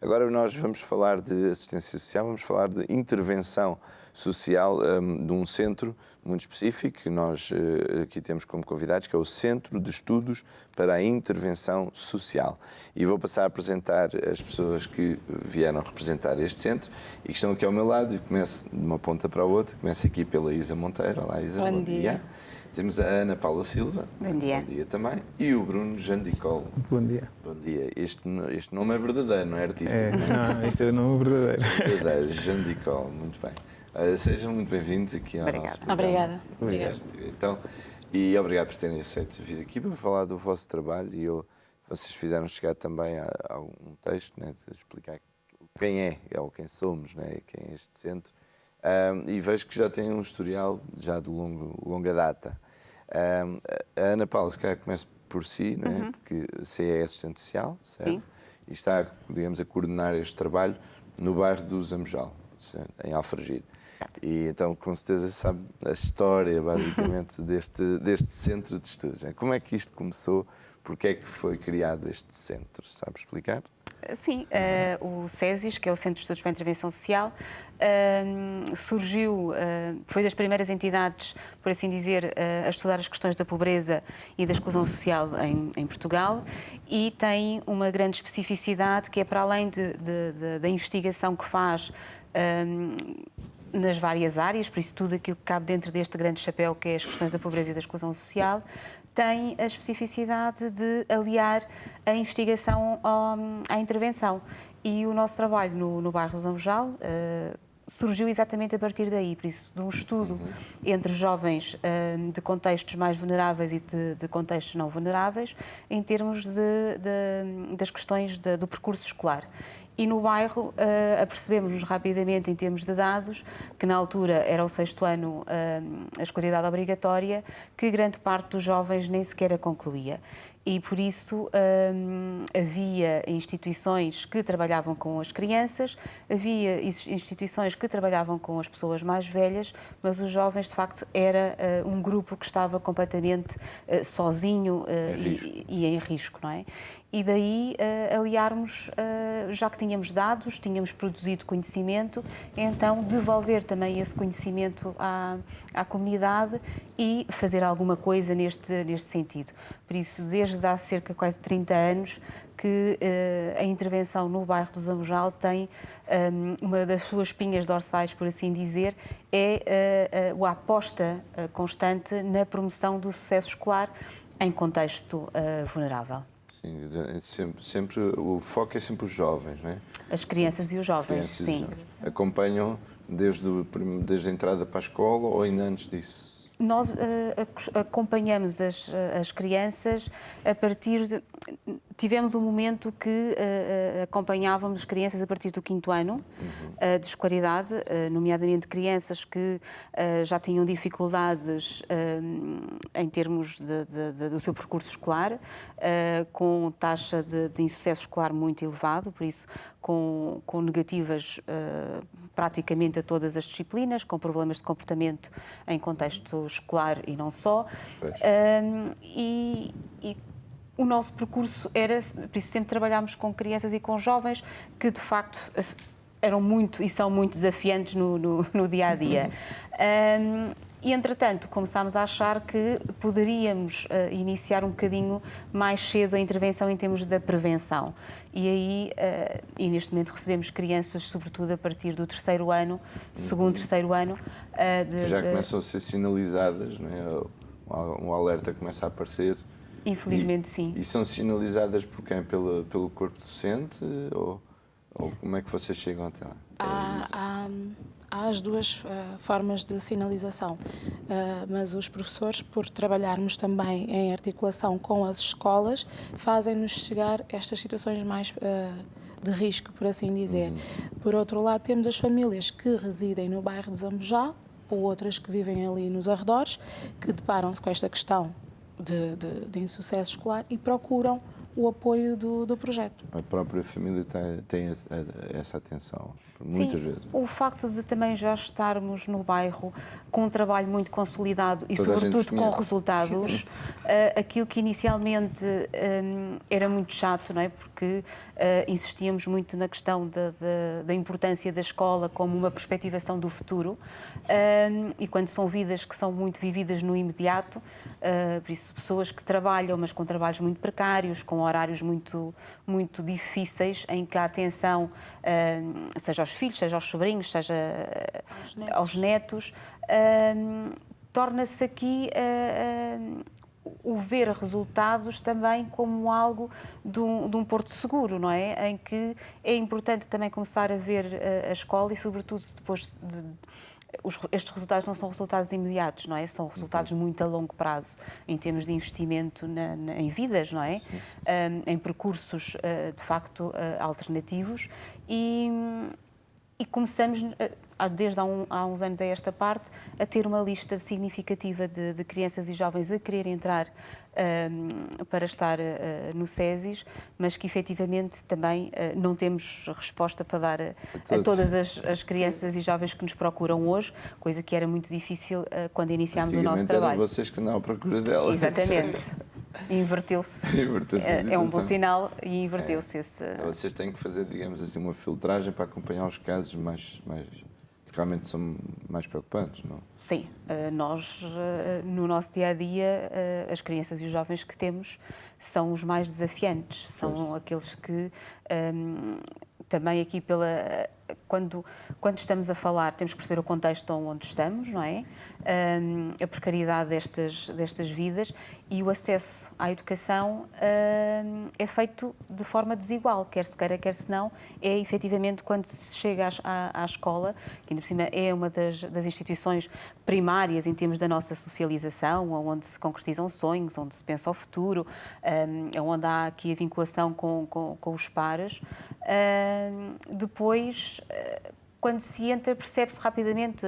Agora nós vamos falar de assistência social, vamos falar de intervenção social de um centro muito específico que nós aqui temos como convidados, que é o Centro de Estudos para a Intervenção Social. E vou passar a apresentar as pessoas que vieram representar este centro e que estão aqui ao meu lado, e começo de uma ponta para a outra. Começo aqui pela Isa Monteiro. Olá, Isa. Bom dia. Temos a Ana Paula Silva. Bom dia. Bom dia também. E o Bruno Jandicol. Bom dia. Bom dia. Este nome é verdadeiro, não é artístico? Não, este é o nome verdadeiro. Verdadeiro, Jandicol. Muito bem. Sejam muito bem-vindos aqui ao nosso programa. Obrigada. Obrigado. Então, e obrigado por terem aceito vir aqui para falar do vosso trabalho. E vocês fizeram chegar também a um texto, né, de explicar quem é ou quem somos, né, quem é este centro. E vejo que já tem um historial já de longa data. A Ana Paula, se calhar começa por si, não é? Porque você é assistente social, certo? Sim. E está, digamos, a coordenar este trabalho no bairro do Zambojal, em Alfragide. E então, com certeza, sabe a história, basicamente, deste centro de estudos. Né? Como é que isto começou? Porque é que foi criado este centro? Sabe explicar? Sim, o SESIS, que é o Centro de Estudos para a Intervenção Social, surgiu, foi das primeiras entidades, por assim dizer, a estudar as questões da pobreza e da exclusão social em Portugal, e tem uma grande especificidade que é, para além da investigação que faz nas várias áreas, por isso tudo aquilo que cabe dentro deste grande chapéu que é as questões da pobreza e da exclusão social, tem a especificidade de aliar a investigação à intervenção. E o nosso trabalho no bairro Zambojal surgiu exatamente a partir daí, por isso, de um estudo entre jovens de contextos mais vulneráveis e de contextos não vulneráveis, em termos das questões do percurso escolar. E no bairro apercebemos-nos rapidamente, em termos de dados, que na altura era o 6º ano a escolaridade obrigatória, que grande parte dos jovens nem sequer a concluía. E por isso havia instituições que trabalhavam com as crianças, havia instituições que trabalhavam com as pessoas mais velhas, mas os jovens, de facto, era um grupo que estava completamente sozinho e em risco, não é? E daí aliarmos, já que tínhamos dados, tínhamos produzido conhecimento, então devolver também esse conhecimento à comunidade e fazer alguma coisa neste sentido. Por isso, desde há cerca de quase 30 anos que a intervenção no bairro do Zambojal tem uma das suas espinhas dorsais, por assim dizer, é a aposta constante na promoção do sucesso escolar em contexto vulnerável. Sempre, o foco é sempre os jovens, não é? As crianças e os jovens, sim. Acompanham desde a entrada para a escola ou ainda antes disso? Nós acompanhamos as crianças a partir de... Tivemos um momento que acompanhávamos crianças a partir do 5º ano de escolaridade, nomeadamente crianças que já tinham dificuldades em termos do seu percurso escolar, com taxa de insucesso escolar muito elevado, por isso com negativas praticamente a todas as disciplinas, com problemas de comportamento em contexto escolar e não só. O nosso percurso era, por isso sempre trabalhámos com crianças e com jovens que de facto eram muito e são muito desafiantes no dia-a-dia. E, entretanto, começámos a achar que poderíamos iniciar um bocadinho mais cedo a intervenção em termos da prevenção. E aí, neste momento, recebemos crianças, sobretudo a partir do 3º ano, 2º, 3º ano. Já começam a ser sinalizadas, não é? Um alerta começa a aparecer. Infelizmente, sim. E são sinalizadas por quem? Pelo corpo docente? Ou como é que vocês chegam até lá? Há as duas formas de sinalização, mas os professores, por trabalharmos também em articulação com as escolas, fazem-nos chegar estas situações mais de risco, por assim dizer. Por outro lado, temos as famílias que residem no bairro de Zambojal, ou outras que vivem ali nos arredores, que deparam-se com esta questão de insucesso escolar e procuram o apoio do projeto. A própria família tem essa atenção. muitas vezes. O facto de também já estarmos no bairro com um trabalho muito consolidado e, Toda a gente sobretudo, com conhece. resultados, aquilo que inicialmente era muito chato, não é? Porque insistíamos muito na questão da importância da escola como uma perspectivação do futuro, e quando são vidas que são muito vividas no imediato, por isso pessoas que trabalham, mas com trabalhos muito precários, com horários muito, muito difíceis, em que a atenção, seja aos filhos, seja aos sobrinhos, seja aos netos, torna-se aqui o ver resultados também como algo de um porto seguro, não é? Em que é importante também começar a ver a escola e, sobretudo, depois estes resultados não são resultados imediatos, não é? São resultados muito a longo prazo, em termos de investimento em vidas, não é? Em percursos, de facto, alternativos. E começamos, desde há uns anos a esta parte, a ter uma lista significativa de crianças e jovens a querer entrar para estar no SESIS, mas que efetivamente também não temos resposta para dar a todas as crianças e jovens que nos procuram hoje, coisa que era muito difícil quando iniciámos o nosso trabalho. Eram vocês que andavam à procura delas. Exatamente. Inverteu-se. É um bom sinal e inverteu-se esse. Então vocês têm que fazer, digamos assim, uma filtragem para acompanhar os casos que realmente são mais preocupantes, não? Sim, nós, no nosso dia-a-dia, as crianças e os jovens que temos são os mais desafiantes, são aqueles que também aqui quando estamos a falar, temos que perceber o contexto onde estamos, não é? A precariedade destas vidas e o acesso à educação é feito de forma desigual, quer se queira, quer se não, é efetivamente quando se chega à escola, que ainda por cima é uma das instituições primárias em termos da nossa socialização, onde se concretizam sonhos, onde se pensa o futuro, onde há aqui a vinculação com os pares. Depois, quando se entra, percebe-se rapidamente,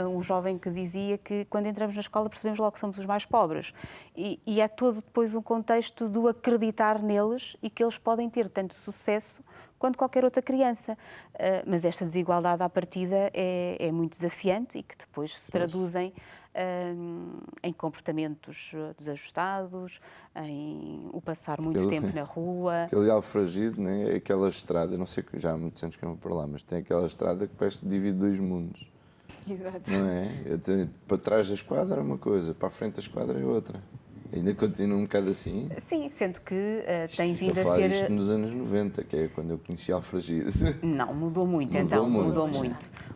um jovem que dizia que quando entramos na escola percebemos logo que somos os mais pobres. E há todo depois um contexto do acreditar neles e que eles podem ter tanto sucesso quanto qualquer outra criança. Mas esta desigualdade à partida é muito desafiante e que depois se traduzem em comportamentos desajustados, em o passar muito tempo na rua. Aquele Alfragide, né? Aquela estrada, não sei, já há muitos anos que eu não vou para lá, mas tem aquela estrada que parece que divide dois mundos. Exato. Não é? Para trás da esquadra é uma coisa, para a frente da esquadra é outra. Ainda continua um bocado assim? Sim, sendo que tem vindo a a falar ser... isto nos anos 90, que é quando eu conheci Alfragide. Não, mudou muito,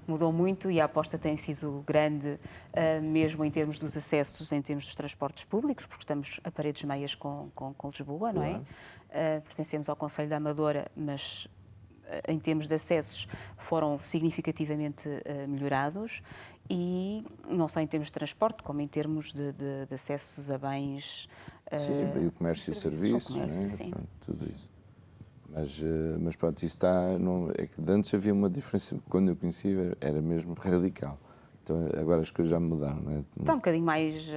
Mudou muito e a aposta tem sido grande, mesmo em termos dos acessos, em termos dos transportes públicos, porque estamos a paredes meias com Lisboa, não é? Pertencemos ao Conselho da Amadora, mas em termos de acessos foram significativamente melhorados. E não só em termos de transporte, como em termos de acessos a bens... Sim, e o comércio e serviços, pronto, tudo isso. Mas pronto, isso está... é que antes havia uma diferença, quando eu conheci era mesmo radical. Então agora as coisas já mudaram, não é? Está um bocadinho mais...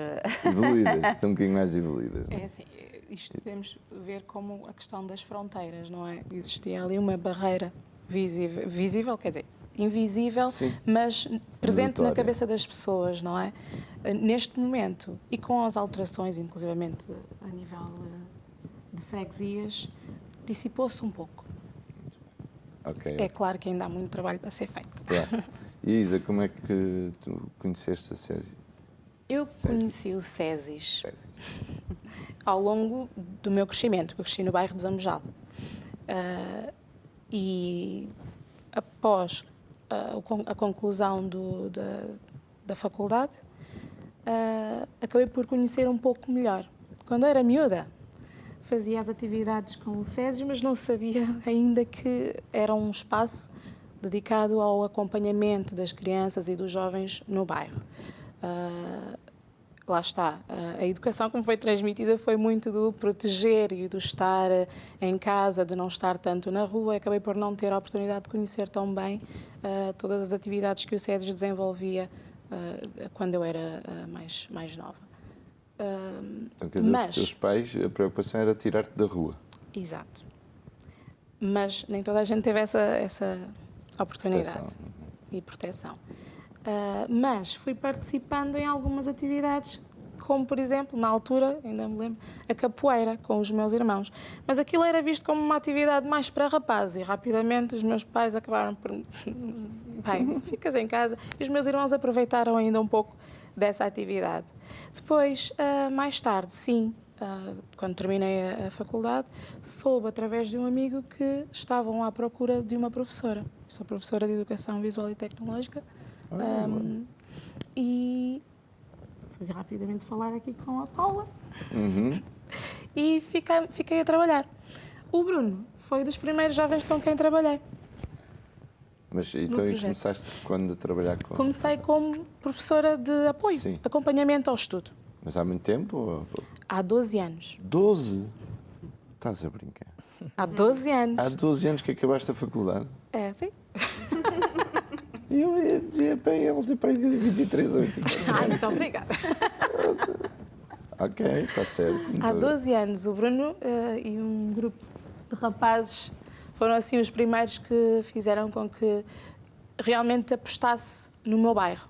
Evoluídas, estão um bocadinho mais evoluídas. É assim, isto podemos ver como a questão das fronteiras, não é? Existia ali uma barreira visível, quer dizer, invisível, sim, mas presente notória na cabeça das pessoas, não é? Neste momento, e com as alterações, inclusivamente a nível de freguesias, dissipou-se um pouco. Okay. É claro que ainda há muito trabalho para ser feito. Claro. E Isa, como é que tu conheceste a SESI? Eu conheci o SESIS ao longo do meu crescimento. Eu cresci no bairro de Zambojal. E após a conclusão da faculdade, acabei por conhecer um pouco melhor. Quando eu era miúda, fazia as atividades com o SESIS, mas não sabia ainda que era um espaço dedicado ao acompanhamento das crianças e dos jovens no bairro. Lá está, a educação como foi transmitida foi muito do proteger e do estar em casa, de não estar tanto na rua. Acabei por não ter a oportunidade de conhecer tão bem todas as atividades que o SESIS desenvolvia quando eu era mais nova. Então, quer dizer, os teus pais, a preocupação era tirar-te da rua. Exato. Mas nem toda a gente teve essa oportunidade Proteção. e proteção. Mas fui participando em algumas atividades, como, por exemplo, na altura, ainda me lembro, a capoeira com os meus irmãos. Mas aquilo era visto como uma atividade mais para rapazes e rapidamente os meus pais acabaram por... Bem, ficas em casa. E os meus irmãos aproveitaram ainda um pouco dessa atividade. Depois, mais tarde, sim, quando terminei a faculdade, soube através de um amigo que estavam à procura de uma professora. Sou professora de Educação Visual e Tecnológica. E fui rapidamente falar aqui com a Paula e fiquei a trabalhar. O Bruno foi dos primeiros jovens com quem trabalhei. Mas então e projeto. começaste quando a trabalhar com... Comecei como professora de apoio, Sim. acompanhamento ao estudo, Mas há muito tempo? há 12 anos. 12? Estás a brincar? Há 12 anos. Há 12 anos que acabaste a faculdade? É, sim. E eu ia dizer, bem, ele tem para aí de 23 ou 24. Ai, muito obrigada. Ok, está certo. Há 12 anos, o Bruno e um grupo de rapazes foram assim os primeiros que fizeram com que realmente apostasse no meu bairro.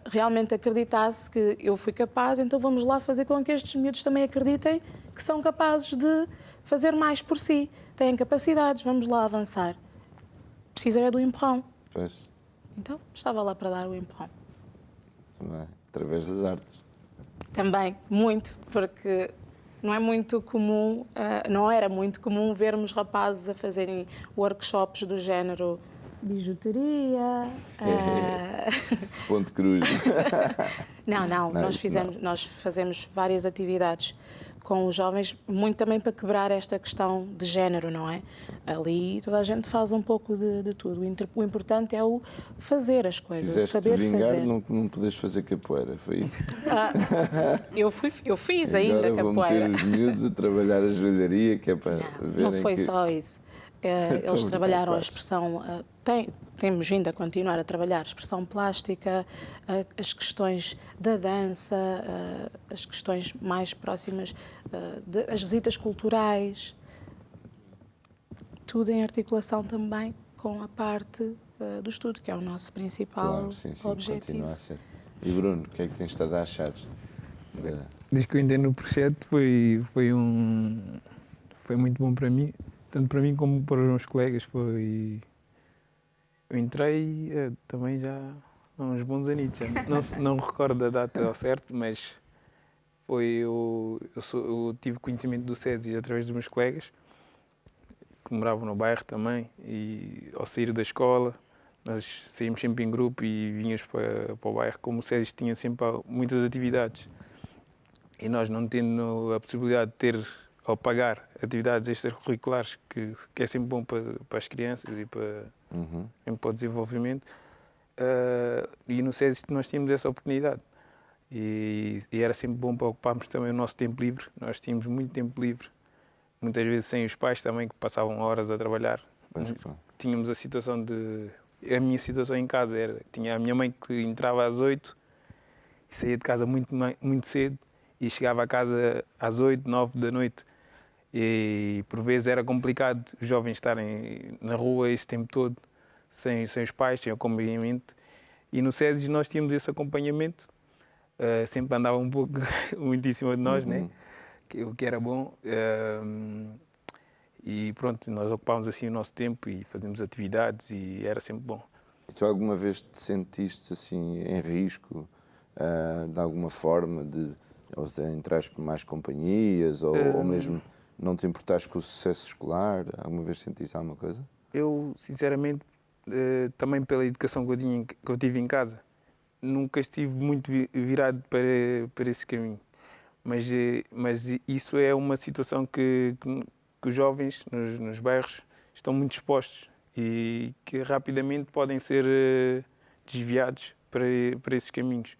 Realmente acreditasse que eu fui capaz, então vamos lá fazer com que estes miúdos também acreditem que são capazes de fazer mais por si. Têm capacidades, vamos lá avançar. Precisa é do empurrão. Pois, Então, estava lá para dar o empurrão. também, através das artes. Também, muito, porque não é muito comum, não era muito comum vermos rapazes a fazerem workshops do género bijuteria. Ponte Cruz. Não, Não, isso nós fazemos várias atividades com os jovens, muito também para quebrar esta questão de género, não é? Ali toda a gente faz um pouco de tudo. O importante é o fazer as coisas, o Quiseste saber vingar, fazer. não podes fazer capoeira, foi isso? Eu fiz ainda Agora vão capoeira. meter os miúdos a trabalhar a joalharia, que é para verem Não foi que... só isso. Estou Eles a trabalharam a brincar, expressão, temos vindo a continuar a trabalhar a expressão plástica, as questões da dança, as questões mais próximas, as visitas culturais, tudo em articulação também com a parte do estudo, que é o nosso principal Claro, sim, objetivo. continua a ser. E Bruno, o que é que tens estado a achar? Desde que eu entrei no projeto foi muito bom para mim, tanto para mim como para os meus colegas. Eu entrei também já há uns bons anitos. Não recordo da data ao certo, mas eu tive conhecimento do SESI através dos meus colegas, que moravam no bairro também, e ao sair da escola, nós saímos sempre em grupo e vinhamos para o bairro, como o SESI tinha sempre muitas atividades. E nós não tendo a possibilidade de ter ou pagar atividades extracurriculares, que é sempre bom para as crianças e para o desenvolvimento, e no SESI nós tínhamos essa oportunidade. E era sempre bom para ocuparmos também o nosso tempo livre. Nós tínhamos muito tempo livre, muitas vezes sem os pais também, que passavam horas a trabalhar. Pois, claro. Tínhamos a situação de... A minha situação em casa era... Tinha a minha mãe que entrava às 8 e saía de casa muito cedo e chegava a casa às 8, 9 da noite. E por vezes era complicado os jovens estarem na rua esse tempo todo, sem os pais, sem acompanhamento. E no SESI nós tínhamos esse acompanhamento, sempre andava um pouco muito em cima de nós, né? O que era bom. E pronto, nós ocupávamos assim o nosso tempo e fazíamos atividades e era sempre bom. E tu alguma vez te sentiste assim em risco, de alguma forma, de entrares por mais companhias ou mesmo não te importares com o sucesso escolar? Alguma vez sentiste alguma coisa? Eu, sinceramente, também pela educação que eu tive em casa, nunca estive muito virado para esse caminho. Mas isso é uma situação que os jovens nos bairros estão muito expostos e que rapidamente podem ser desviados para esses caminhos.